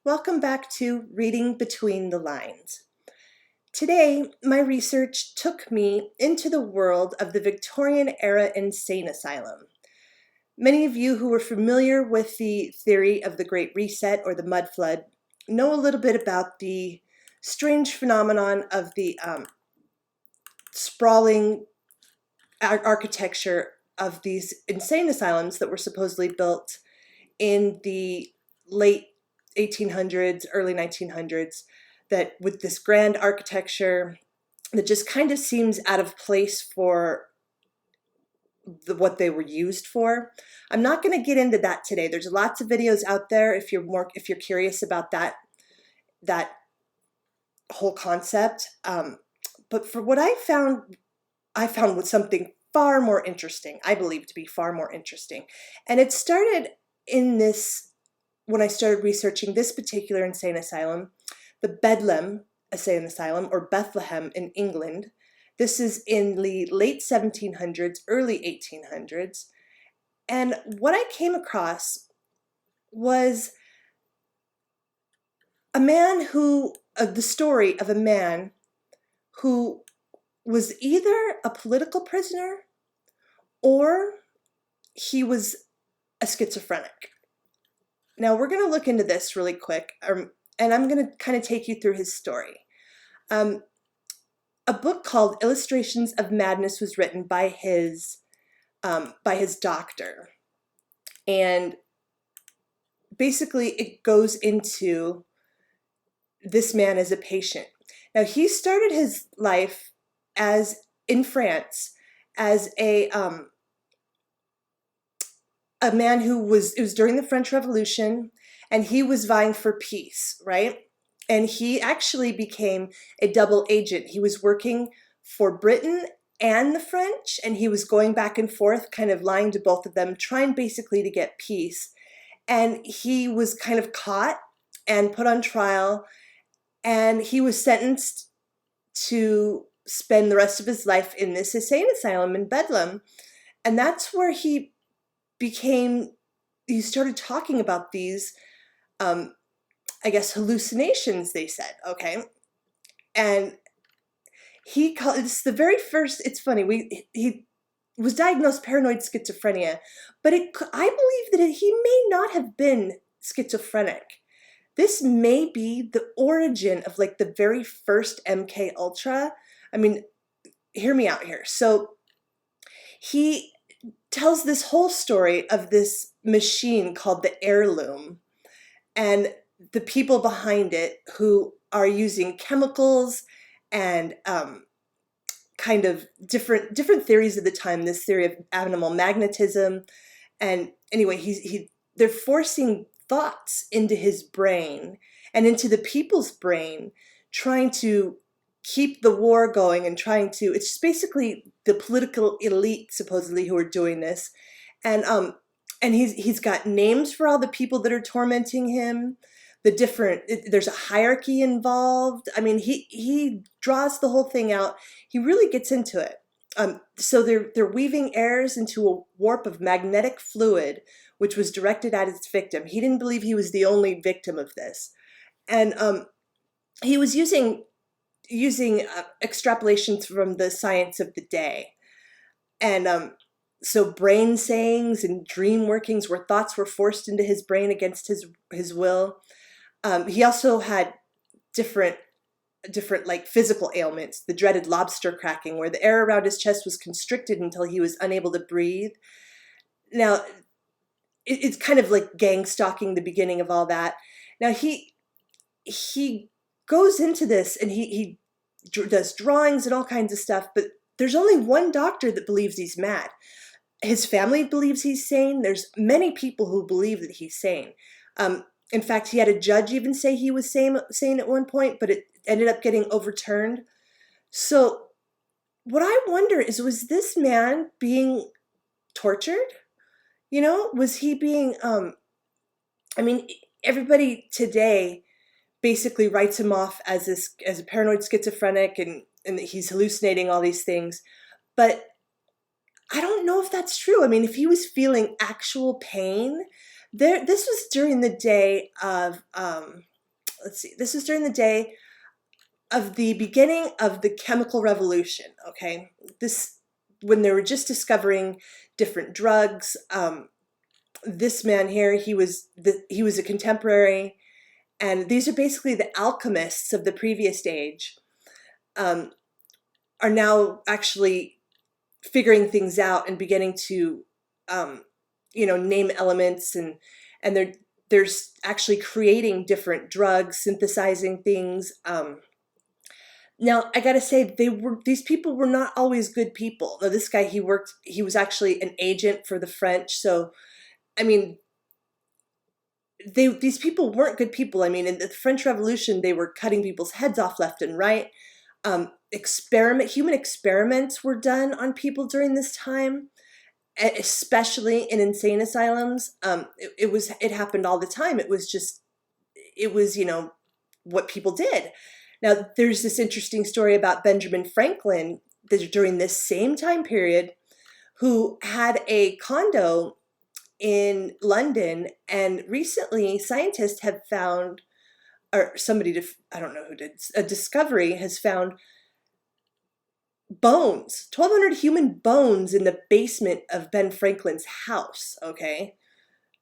Welcome back to Reading Between the Lines. Today, my research took me into the world of the Victorian era insane asylum. Many of you who are familiar with the theory of the Great Reset or the Mud Flood know a little bit about the strange phenomenon of the sprawling architecture of these insane asylums that were supposedly built in the late 1800s, early 1900s, that with this grand architecture that just kind of seems out of place for what they were used for. I'm not going to get into that today. There's lots of videos out there if you're curious about that whole concept. But for what I found was something far more interesting. I believe to be far more interesting, and it started in this. When I started researching this particular insane asylum, the Bedlam Insane Asylum, or Bethlehem in England. This is in the late 1700s, early 1800s. And what I came across was the story of a man who was either a political prisoner or he was a schizophrenic. Now, we're going to look into this really quick, and I'm going to kind of take you through his story. A book called Illustrations of Madness was written by his doctor. And basically, it goes into this man as a patient. Now, he started his life in France as a man it was during the French Revolution, and he was vying for peace, right? And he actually became a double agent. He was working for Britain and the French, and he was going back and forth, kind of lying to both of them, trying basically to get peace. And he was kind of caught and put on trial, and he was sentenced to spend the rest of his life in this insane asylum in Bedlam. And that's where he started talking about these, I guess, hallucinations, they said, okay? And it's the very first, it's funny, he was diagnosed paranoid schizophrenia, but I believe that he may not have been schizophrenic. This may be the origin of like the very first MK Ultra. I mean, hear me out here. So he tells this whole story of this machine called the Heirloom and the people behind it who are using chemicals and kind of different theories of the time. This theory of animal magnetism, and anyway, they're forcing thoughts into his brain and into the people's brain, trying to keep the war going and it's just basically the political elite supposedly who are doing this. And he's got names for all the people that are tormenting him, there's a hierarchy involved. I mean, he draws the whole thing out. He really gets into it. So they're weaving heirs into a warp of magnetic fluid, which was directed at his victim. He didn't believe he was the only victim of this. And he was using extrapolations from the science of the day. And so brain sayings and dream workings where thoughts were forced into his brain against his will. He also had different like physical ailments, the dreaded lobster cracking, where the air around his chest was constricted until he was unable to breathe. Now, it's kind of like gang stalking, the beginning of all that. Now, he goes into this and he does drawings and all kinds of stuff, but there's only one doctor that believes he's mad. His family believes he's sane. There's many people who believe that he's sane. In fact, he had a judge even say he was sane at one point, but it ended up getting overturned. So what I wonder is, was this man being tortured? Was he being, I mean, everybody today basically writes him off as a paranoid schizophrenic and that he's hallucinating all these things. But I don't know if that's true. I mean, if he was feeling actual pain, this was during the day of let's see, this was during the day of the beginning of the chemical revolution, okay? This, when they were just discovering different drugs. This man here, he was a contemporary, and these are basically the alchemists of the previous age, um, are now actually figuring things out and beginning to, um, name elements, and there's actually creating different drugs, synthesizing things. Now, I gotta say, these people were not always good people. Now, this guy, he was actually an agent for the French. So, I mean, these people weren't good people. I mean, in the French Revolution, they were cutting people's heads off left and right. Human experiments were done on people during this time, especially in insane asylums. It happened all the time. It was, what people did. Now, there's this interesting story about Benjamin Franklin that during this same time period, who had a condo in London, and recently scientists have found, or I don't know who did, a discovery has found bones, 1,200 human bones in the basement of Ben Franklin's house, okay?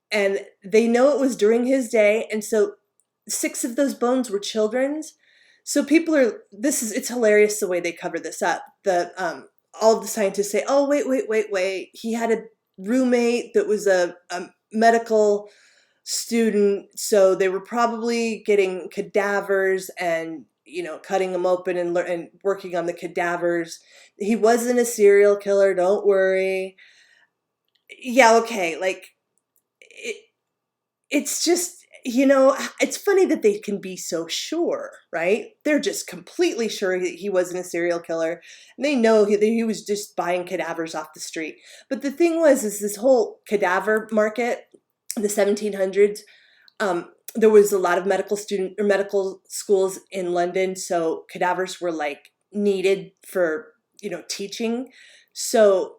And they know it was during his day, and so 6 of those bones were children's. So it's hilarious the way they cover this up. All of the scientists say, oh, wait. He had a roommate that was a medical student, so they were probably getting cadavers and, cutting them open and working on the cadavers. He wasn't a serial killer, don't worry. Yeah, okay, like, it's just, it's funny that they can be so sure, right? They're just completely sure that he wasn't a serial killer. And they know he was just buying cadavers off the street. But the thing is this whole cadaver market in the 1700s, there was a lot of medical schools in London, so cadavers were like needed for, teaching. So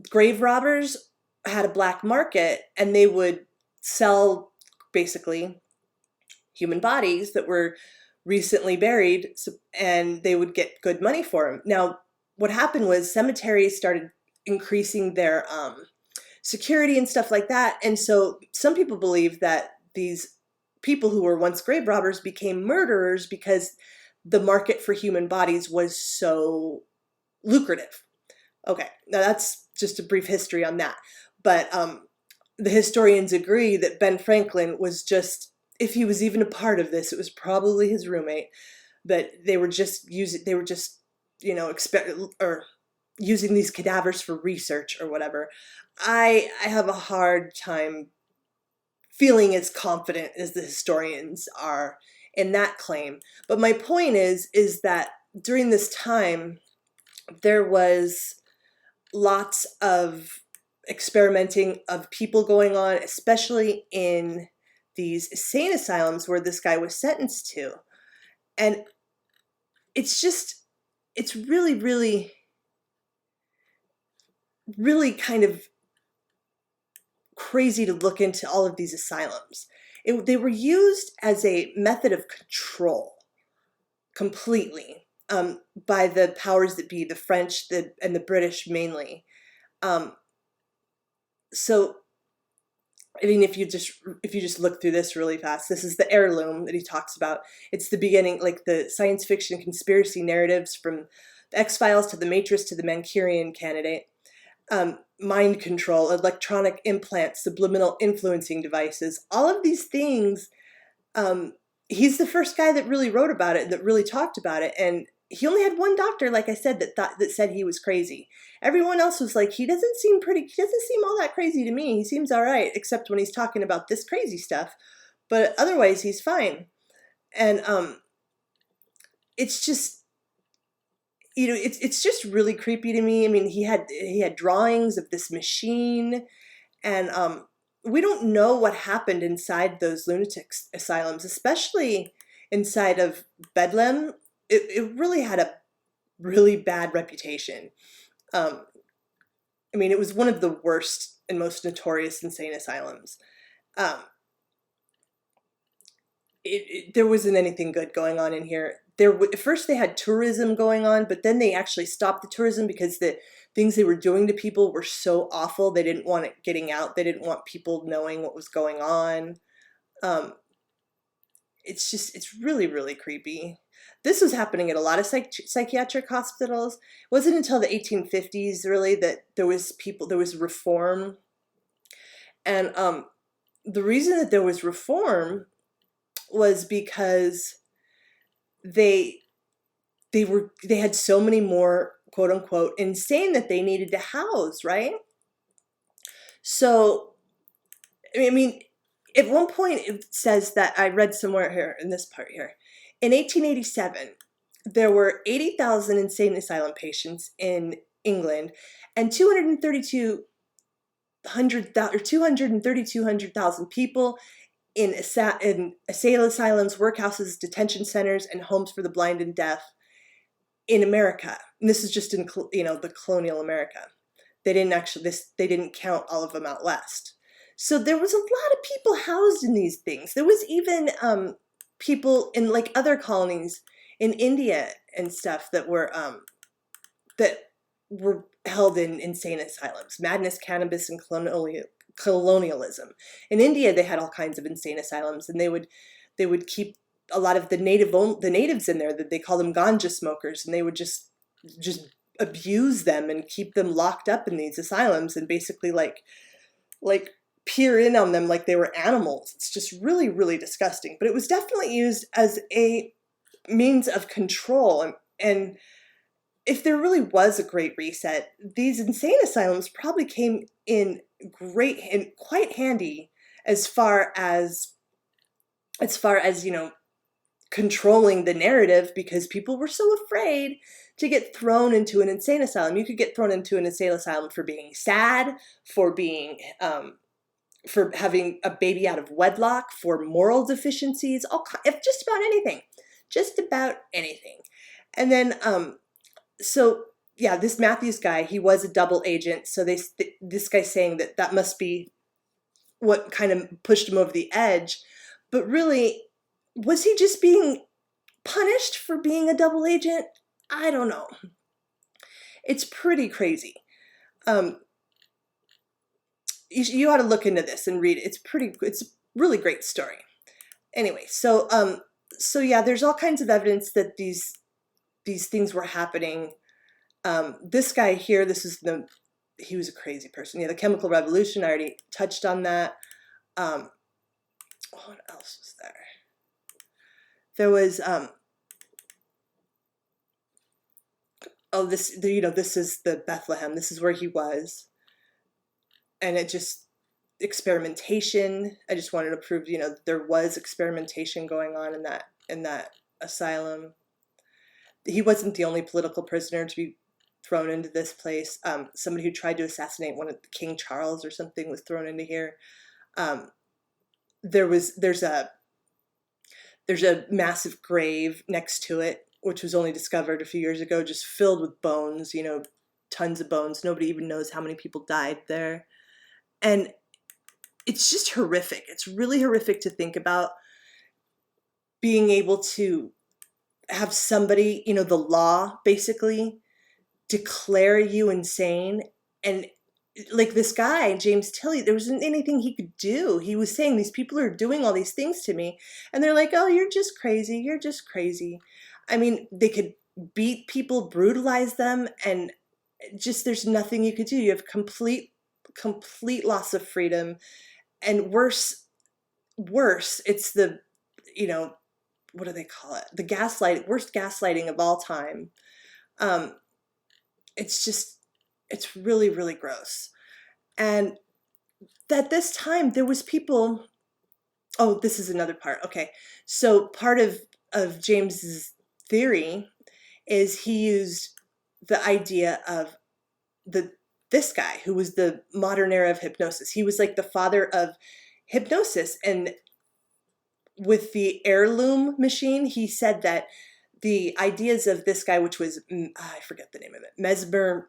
grave robbers had a black market, and they would sell basically human bodies that were recently buried, and they would get good money for them. Now, what happened was cemeteries started increasing their security and stuff like that, and so some people believe that these people who were once grave robbers became murderers because the market for human bodies was so lucrative. Okay, now that's just a brief history on that. But the historians agree that Ben Franklin was just, if he was even a part of this, it was probably his roommate. But they were just, using these cadavers for research or whatever. I have a hard time feeling as confident as the historians are in that claim. But my point is that during this time, there was lots of experimenting of people going on, especially in these insane asylums where this guy was sentenced to. And it's really, really, really kind of crazy to look into all of these asylums. They were used as a method of control completely, by the powers that be, the French and the British mainly. So, I mean, if you just look through this really fast, this is the heirloom that he talks about. It's the beginning, like the science fiction conspiracy narratives from the X-Files to the Matrix to the Manchurian Candidate. Mind control, electronic implants, subliminal influencing devices, all of these things. He's the first guy that really wrote about it, that really talked about it, and he only had one doctor, like I said, that said he was crazy. Everyone else was like, he doesn't seem all that crazy to me. He seems all right, except when he's talking about this crazy stuff. But otherwise, he's fine. And it's just, it's just really creepy to me. I mean, he had drawings of this machine, and we don't know what happened inside those lunatic asylums, especially inside of Bedlam. It really had a really bad reputation. I mean, it was one of the worst and most notorious insane asylums. Um, there wasn't anything good going on in here. At first they had tourism going on, but then they actually stopped the tourism because the things they were doing to people were so awful. They didn't want it getting out. They didn't want people knowing what was going on. Um, it's really, really creepy. This was happening at a lot of psychiatric hospitals. It wasn't until the 1850s really that there was reform. And the reason that there was reform was because they had so many more quote unquote insane that they needed to house, right? So I mean, at one point it says that I read somewhere here in this part here, in 1887 there were 80,000 insane asylum patients in England, and 232,000 people in asylums, workhouses, detention centers, and homes for the blind and deaf in America. And this is just in the colonial America. They didn't count all of them out west. So there was a lot of people housed in these things. There was even people in like other colonies in India and stuff that were held in insane asylums. Madness, cannabis, and colonialism. In India, they had all kinds of insane asylums, and they would keep a lot of the natives in there. That they call them ganja smokers, and they would just abuse them and keep them locked up in these asylums, and basically like peer in on them like they were animals. It's just really, really disgusting. But it was definitely used as a means of control, and if there really was a great reset, these insane asylums probably came in great and quite handy as far as controlling the narrative, because people were so afraid to get thrown into an insane asylum. You could get thrown into an insane asylum for being sad, for being for having a baby out of wedlock, for moral deficiencies, just about anything. And then so yeah, this Matthews guy, he was a double agent. So this guy's saying that must be what kind of pushed him over the edge. But really, was he just being punished for being a double agent? I don't know. It's pretty crazy. You ought to look into this and read it. It's a really great story. Anyway, so yeah, there's all kinds of evidence that these things were happening. This guy here, he was a crazy person. Yeah, the chemical revolution, I already touched on that. What else was there? There was, this is the Bethlehem. This is where he was. And it just, experimentation. I just wanted to prove, there was experimentation going on in that asylum. He wasn't the only political prisoner to be thrown into this place. Somebody who tried to assassinate King Charles or something was thrown into here. There's a massive grave next to it, which was only discovered a few years ago, just filled with bones, tons of bones. Nobody even knows how many people died there. And it's just horrific. It's really horrific to think about being able to have somebody, the law basically declare you insane. And like this guy, James Tilley, there wasn't anything he could do. He was saying, these people are doing all these things to me. And they're like, oh, you're just crazy. You're just crazy. I mean, they could beat people, brutalize them, and just there's nothing you could do. You have complete loss of freedom. And worse, it's the, what do they call it? The worst gaslighting of all time. It's really, really gross. And at this time, there was people, this is another part. Okay. So part of James's theory is he used the idea of this guy who was the modern era of hypnosis. He was like the father of hypnosis. And with the heirloom machine, he said that the ideas of this guy, which was, I forget the name of it, Mesmer,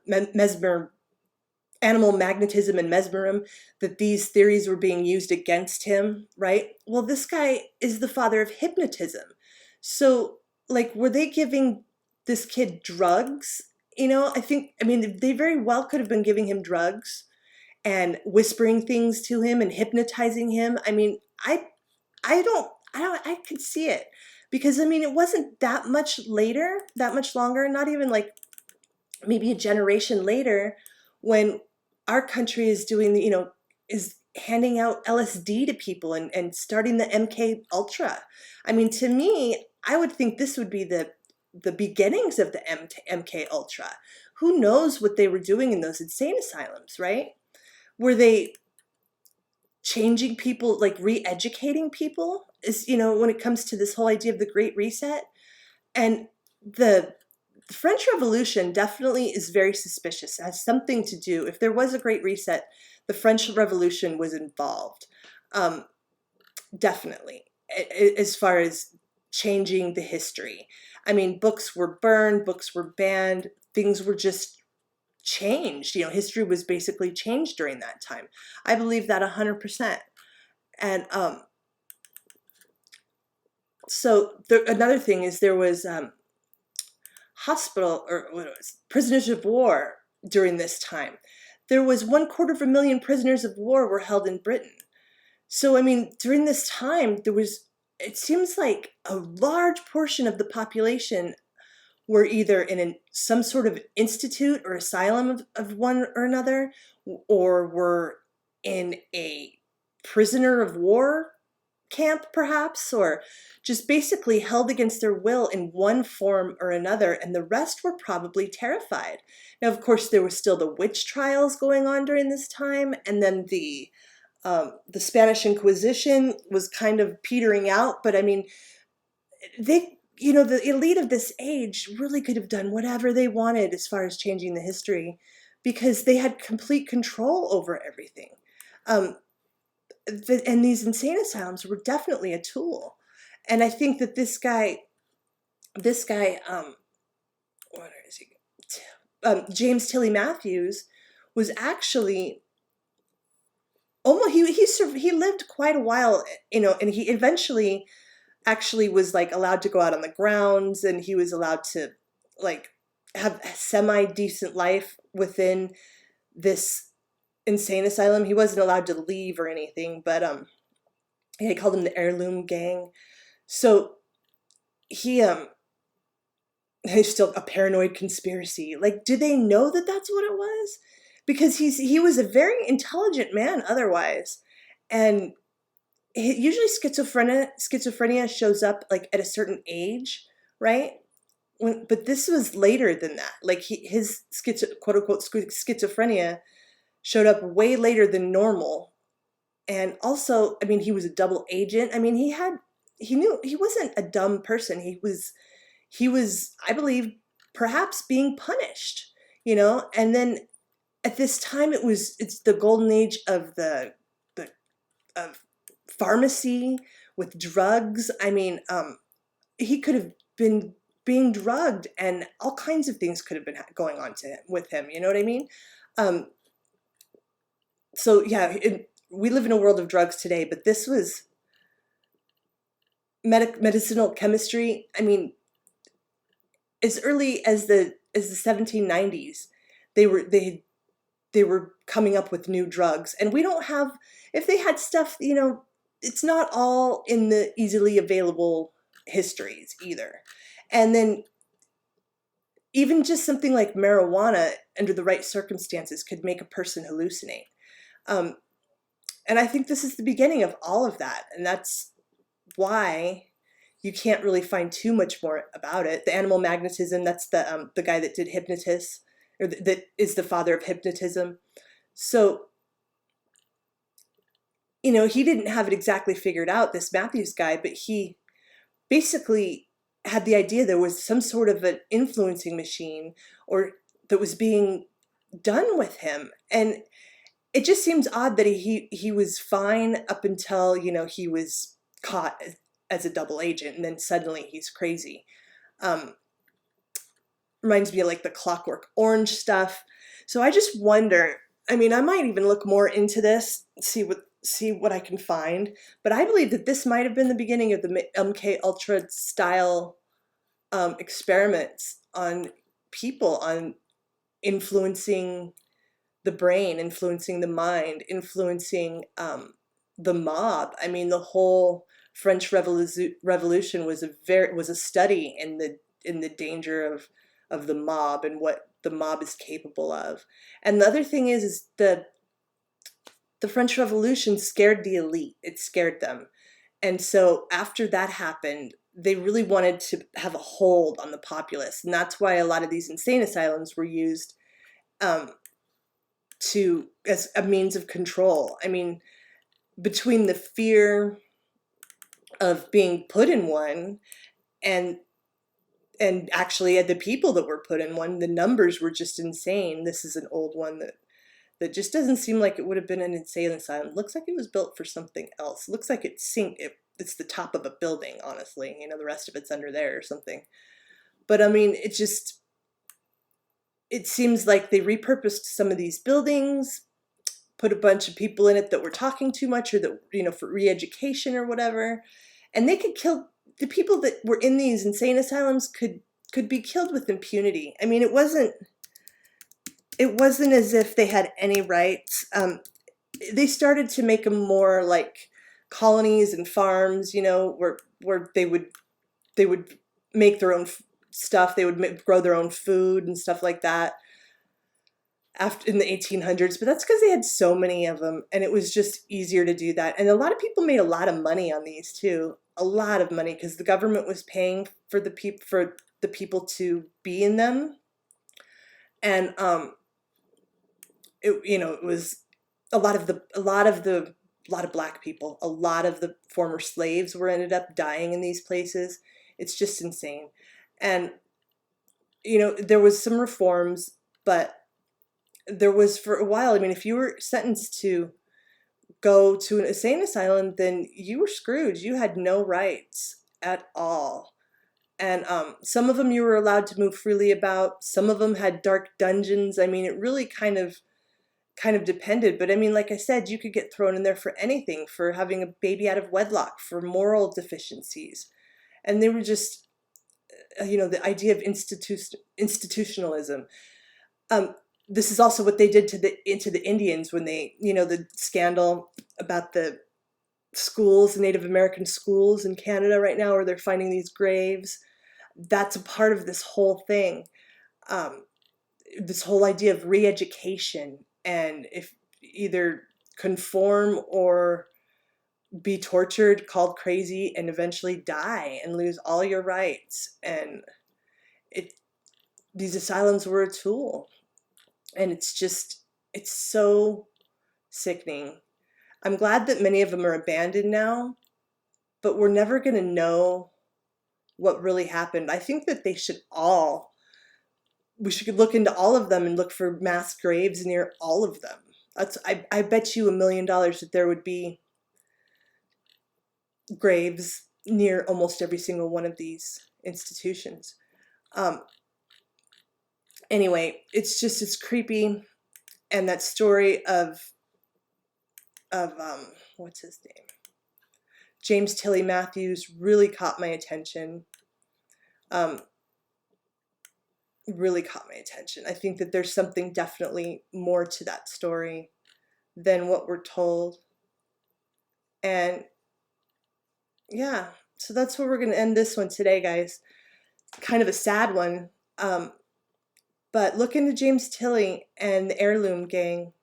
animal magnetism and mesmerism, that these theories were being used against him, right? Well, this guy is the father of hypnotism. So, like, were they giving this kid drugs? I mean, they very well could have been giving him drugs and whispering things to him and hypnotizing him. I mean, I could see it because I mean, it wasn't that much later, that much longer, not even like maybe a generation later, when our country is doing is handing out LSD to people and starting the MK Ultra. I mean, to me, I would think this would be the beginnings of the MK Ultra. Who knows what they were doing in those insane asylums, right? Were they changing people, like re-educating people? Is when it comes to this whole idea of the Great Reset and the French Revolution definitely is very suspicious. It has something to do. If there was a Great Reset, the French Revolution was involved. Um, Definitely, as far as changing the history. I mean, books were burned, books were banned, things were just changed. History was basically changed during that time. I believe that 100%. And another thing is there was hospital or what it was, prisoners of war during this time. There was 1/4 million prisoners of war were held in Britain. So I mean, during this time, it seems like a large portion of the population were either in some sort of institute or asylum of one or another, or were in a prisoner of war camp perhaps, or just basically held against their will in one form or another, and the rest were probably terrified. Now, of course, there was still the witch trials going on during this time, and then the Spanish Inquisition was kind of petering out, but I mean, the elite of this age really could have done whatever they wanted as far as changing the history because they had complete control over everything. Um, and these insane asylums were definitely a tool. And I think that this guy, what is he? James Tilly Matthews was actually almost he lived quite a while, and he eventually actually was like allowed to go out on the grounds, and he was allowed to like have a semi decent life within this insane asylum. He wasn't allowed to leave or anything, but they called him the heirloom gang. So he he's still a paranoid conspiracy. Like, do they know that that's what it was? Because he was a very intelligent man otherwise, and usually schizophrenia shows up like at a certain age, right? But this was later than that. Like his quote unquote schizophrenia showed up way later than normal. And also, I mean, he was a double agent. I mean, he knew he wasn't a dumb person. He was, I believe, perhaps being punished, And then at this time, it's the golden age of the of pharmacy with drugs. I mean, he could have been being drugged, and all kinds of things could have been going on with him. You know what I mean? Um, so yeah, we live in a world of drugs today, but this was medicinal chemistry. I mean, as early as the 1790s, they were coming up with new drugs, and we don't have. If they had stuff, it's not all in the easily available histories either. And then even just something like marijuana, under the right circumstances, could make a person hallucinate. Um, and I think this is the beginning of all of that, and that's why you can't really find too much more about it. The animal magnetism, that's the guy that did hypnotis, or that is the father of hypnotism. So, he didn't have it exactly figured out, this Matthews guy, but he basically had the idea there was some sort of an influencing machine or that was being done with him. And it just seems odd that he was fine up until, he was caught as a double agent, and then suddenly he's crazy. Um, Reminds me of like the Clockwork Orange stuff. So I just wonder, I mean, I might even look more into this, see what I can find. But I believe that this might have been the beginning of the MK Ultra style experiments on people, on influencing the brain, influencing the mind, influencing the mob. I mean, the whole French Revolution was a study in the danger of the mob and what the mob is capable of. And the other thing is the French Revolution scared the elite. It scared them. And so after that happened, they really wanted to have a hold on the populace. And that's why a lot of these insane asylums were used um, as a means of control. I mean, between the fear of being put in one and actually the people that were put in one, the numbers were just insane. This is an old one that just doesn't seem like it would have been an insane asylum. Looks like it was built for something else. Looks like it's the top of a building, honestly. You know, the rest of it's under there or something. But I mean, it seems like they repurposed some of these buildings, put a bunch of people in it that were talking too much, or that, you know, for re-education or whatever. And they could kill the people that were in these insane asylums could be killed with impunity. I mean, it wasn't as if they had any rights. They started to make them more like colonies and farms, you know, where they would make their own stuff. They would grow their own food and stuff like that after in the 1800s. But that's because they had so many of them, and it was just easier to do that. And a lot of people made a lot of money on these too, a lot of money, because the government was paying for the people to be in them. And it was a lot of black people, a lot of the former slaves ended up dying in these places. It's just insane. And, you know, there was some reforms, but there was for a while, I mean, if you were sentenced to go to an insane asylum, then you were screwed. You had no rights at all. And some of them you were allowed to move freely about. Some of them had dark dungeons. I mean, it really kind of depended. But I mean, like I said, you could get thrown in there for anything, for having a baby out of wedlock, for moral deficiencies. And they were just, you know, the idea of institutionalism. This is also what they did to the Indians when they, you know, the scandal about the schools, the Native American schools in Canada right now, where they're finding these graves. That's a part of this whole thing. This whole idea of re-education, and if either conform or be tortured, called crazy, and eventually die and lose all your rights. And these asylums were a tool. And it's so sickening. I'm glad that many of them are abandoned now, but we're never going to know what really happened. I think that we should look into all of them and look for mass graves near all of them. I bet you $1 million that there would be graves near almost every single one of these institutions. Anyway, it's creepy. And that story of what's his name? James Tilly Matthews really caught my attention. Really caught my attention. I think that there's something definitely more to that story than what we're told. And yeah, so that's where we're going to end this one today, guys. Kind of a sad one. But look into James Tilly and the Heirloom Gang.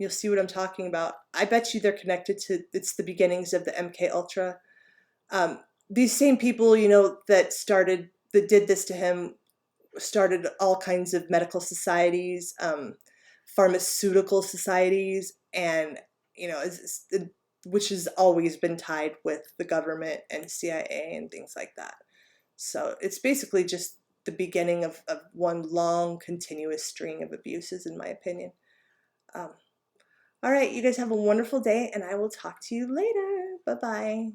You'll see what I'm talking about. I bet you they're connected to, it's the beginnings of the MK Ultra. These same people, you know, that did this to him, started all kinds of medical societies, pharmaceutical societies, and, you know, which has always been tied with the government and CIA and things like that. So it's basically just the beginning of one long, continuous string of abuses, in my opinion. All right, you guys have a wonderful day, and I will talk to you later. Bye-bye.